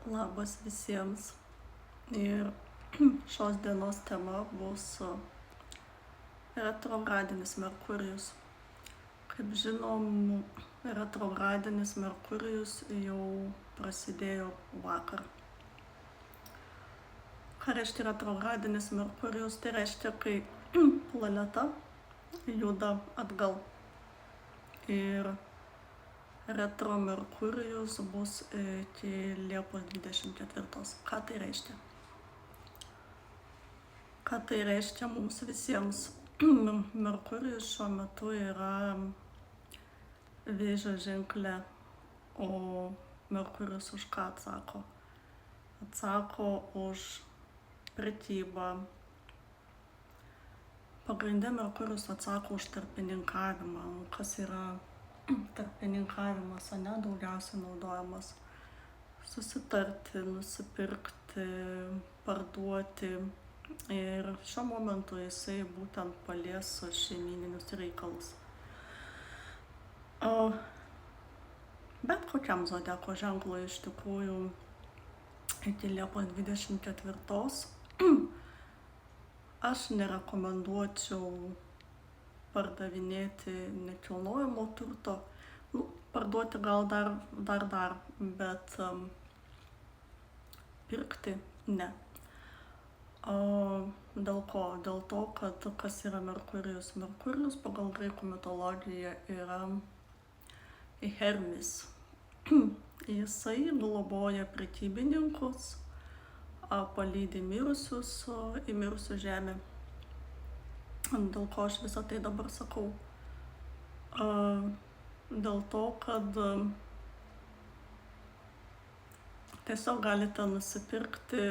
Labas visiems. Ir šios dienos tema bus retrogradinis Merkurijus. Kaip žinom, retrogradinis Merkurijus jau prasidėjo vakar. Ką reiškia retrogradinis Merkurijus? Tai reiškia, kai planeta juda atgal. Ir retro Merkurijus bus iki Liepos 24. Ką tai reiškia? Ką tai reiškia mums visiems? Merkurijus šiuo metu yra Vėžio ženkle, o Merkurijus už ką atsako? Atsako už prekybą. Pagrinde Merkurijus atsako už tarpininkavimą. Kas yra tarpininkavimas, ane, daugiausiai naudojamas? Susitarti, nusipirkti, parduoti. Ir šiuo momentu jisai būtent palies šeimyninius reikalus. Bet kokiam zodiako ženklui iš tikrųjų iki Liepos 24 aš nerekomenduočiau pardavinėti nekilnojamo turto. Parduoti gal dar, bet pirkti ne. Dėl ko? Dėl to, kad kas yra Merkurijus? Merkurijus pagal graikų mitologiją yra Hermis. Jisai globoja prekybininkus, palydi mirusius į mirusių žemę. Dėl ko aš visą tai dabar sakau? Dėl to, kad tiesiog galite nusipirkti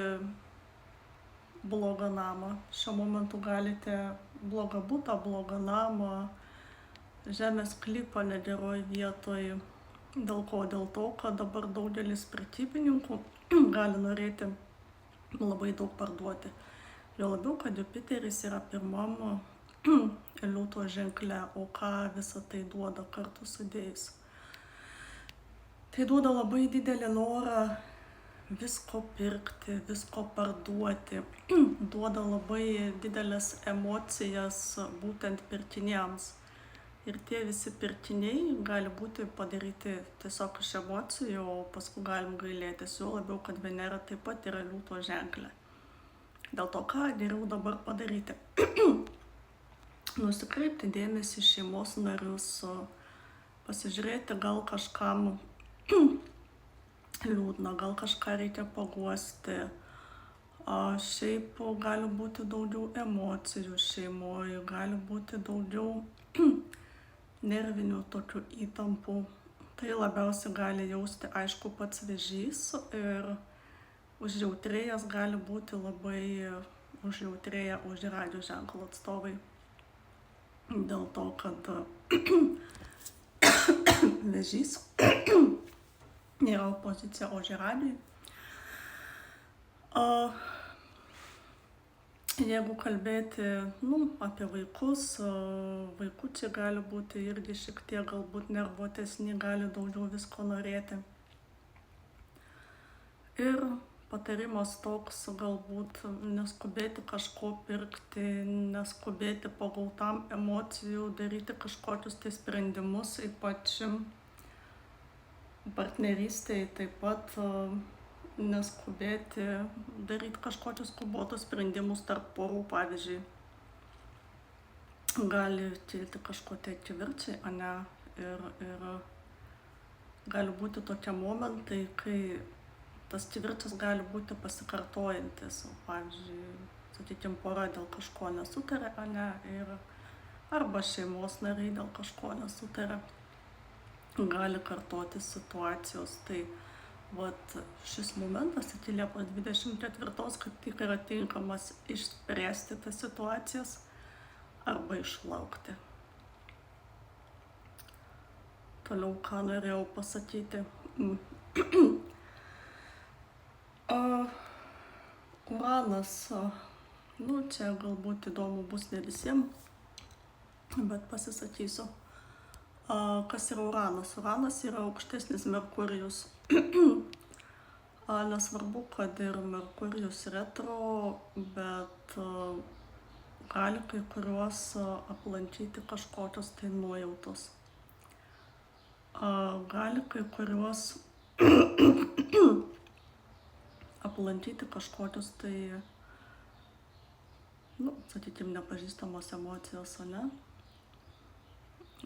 blogą namą. Šiuo momentu galite blogą butą, blogą namą, žemės sklypą negeroj vietoj. Dėl ko? Dėl to, kad dabar daugelis prekybininkų gali norėti labai daug parduoti. Jo labiau, kad Jupiteris yra pirmam Liūto ženkle, o ką visą tai duoda kartu sudėjus? Tai duoda labai didelį norą visko pirkti, visko parduoti, duoda labai didelės emocijas būtent pirkiniams. Ir tie visi pirkiniai gali būti padaryti tiesiog iš emocijų, o paskui galim gailėtis, jo labiau, kad Venera taip pat yra Liūto ženkle. Dėl to ką geriau dabar padaryti? Nusikreipti dėmesį šeimos narius, pasižiūrėti gal kažkam liūdna, gal kažką reikia paguosti. Šiaip gali būti daugiau emocijų šeimoje, gali būti daugiau nervinių tokių įtampų. Tai labiausiai gali jausti, aišku, pats Vėžys ir užjautrėjęs gali būti labai užjautrėję ožiaragių ženklo atstovai. Dėl to, kad Vėžys yra opozicija ožiaragiui. Jeigu kalbėti apie vaikus, vaikučiai gali būti irgi šiek tiek galbūt nervuotesni, gali daugiau visko norėti. Ir patarimas toks, galbūt neskubėti kažko pirkti, neskubėti pagautam emocijų, daryti kažkokius tai sprendimus, ypač partnerystėje taip pat neskubėti daryti kažkokius skubotus sprendimus tarp porų, pavyzdžiui. Gali kilti kažkokie kivirčiai, ane, ir gali būti tokie momentai, kai tas kivirčis gali būti pasikartojantis. Pavyzdžiui, sakykime, pora dėl kažko nesutarė, ane, arba šeimos nariai dėl kažko nesutarė. Gali kartoti situacijos. Tai šis momentas iki Liepos 24 kaip tik yra tinkamas išspręsti tas situacijas arba išlaukti. Toliau ką norėjau pasakyti. Uranas, čia galbūt įdomu bus ne visiems, bet pasisakysiu. Kas yra Uranas? Uranas yra aukštesnis Merkurijus. Nesvarbu, kad ir Merkurijus retro, bet gali kai kuriuos aplankyti kažkokios tai nuojautos. Gali kai kuriuos aplankyti kažkokios tai, sakykime, nepažįstamos emocijos, ane?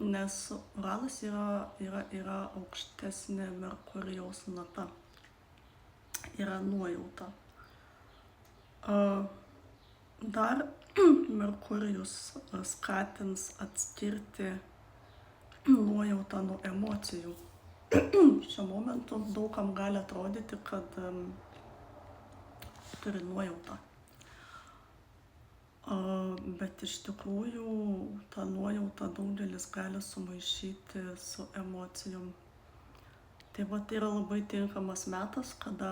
Nes Uranas yra aukštesnė Merkurijaus nata, yra nuojauta. Dar Merkurijus skatins atskirti nuojautą nuo emocijų. Šiuo momentu daugam gali atrodyti, kad turi nuojautą. Bet iš tikrųjų tą nuojautą daugelis gali sumaišyti su emocijom. Tai yra labai tinkamas metas, kada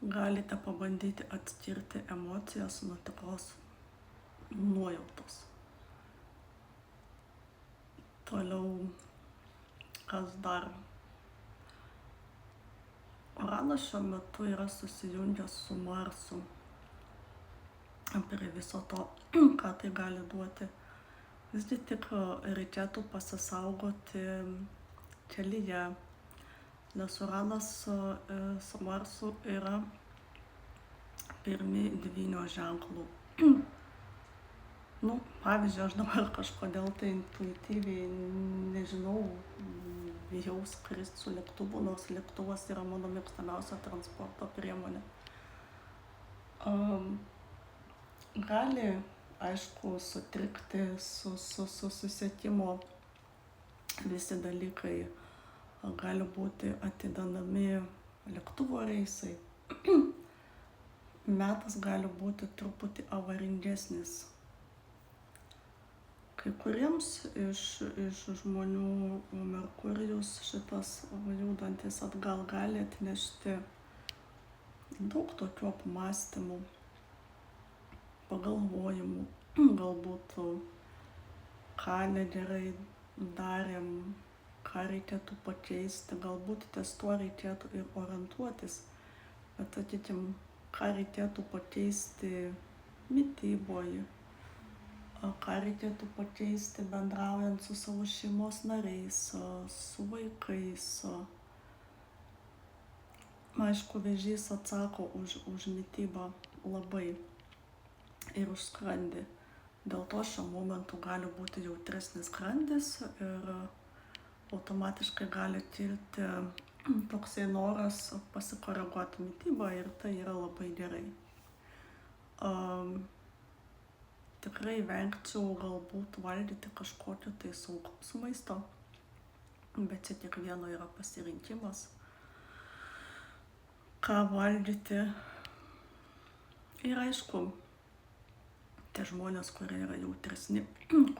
galite pabandyti atskirti emocijas nuo tikros nuojautos. Toliau, kas dar? Uranas šiuo metu yra susijungęs su Marsu. Prie viso to, ką tai gali duoti. Visgi tik reikėtų pasisaugoti kelyje, nes Uranas su Marsu yra pirmi dvynio ženklų. Pavyzdžiui, aš dabar kažkodėl tai intuityviai, nežinau, bijau skristi su lėktuvu, nors lėktuvas yra mano mėgstamiausia transporto priemonė. Gali, aišku, sutrikti su susisiekimo visi dalykai, gali būti atidedami lėktuvo reisai. Metas gali būti truputį avaringesnis. Kai kuriems iš žmonių Merkurijus šitas judantis atgal gali atnešti daug tokių apmąstymų, pagalvojimų, galbūt ką negerai darėm, ką reikėtų pakeisti, galbūt ties tuo reikėtų ir orientuotis, bet sakykime, ką reikėtų pakeisti mityboje, ką reikėtų pakeisti bendraujant su savo šeimos nariais, su vaikais. Aišku, vėžys atsako už mitybą labai ir už skrandį. Dėl to šiuo momentu gali būti jautresnis skrandis ir automatiškai gali kilti toksai noras pasikoreguoti mitybą ir tai yra labai gerai. Tikrai vengčiau galbūt valgyti kažkokio tai saugaus maisto, bet čia kiekvieno yra pasirinkimas, ką valgyti. Ir aišku, tie žmonės, kurie yra jautresni,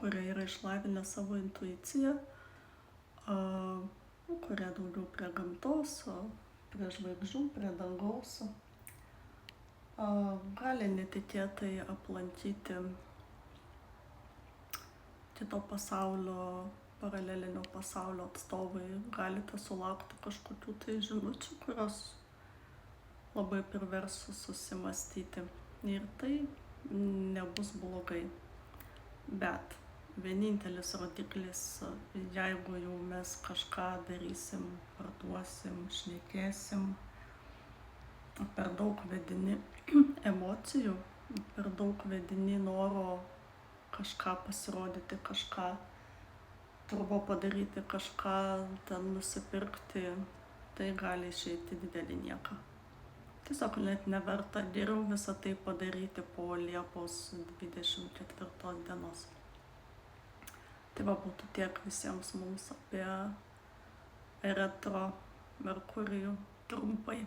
kurie yra išlavinę savo intuiciją, kurie daugiau prie gamtos, prie žvaigždžių, prie dangaus, gali netikėtai aplankyti kito pasaulio, paralelinio pasaulio atstovai. Galite sulaukti kažkokių tai žinučių, kurios labai privers susimąstyti. Ir tai nebus blogai. Bet vienintelis rodiklis, jeigu jau mes kažką darysim, parduosim, šnekėsim, per daug vedini emocijų, per daug vedini noro kažką pasirodyti, kažką turbo padaryti, kažką ten nusipirkti, tai gali išeiti didelį nieką. Tiesiog net neverta, geriau visą tai padaryti po Liepos 24 dienos. Tai būtų tiek visiems mums apie retro Merkurijų trumpai.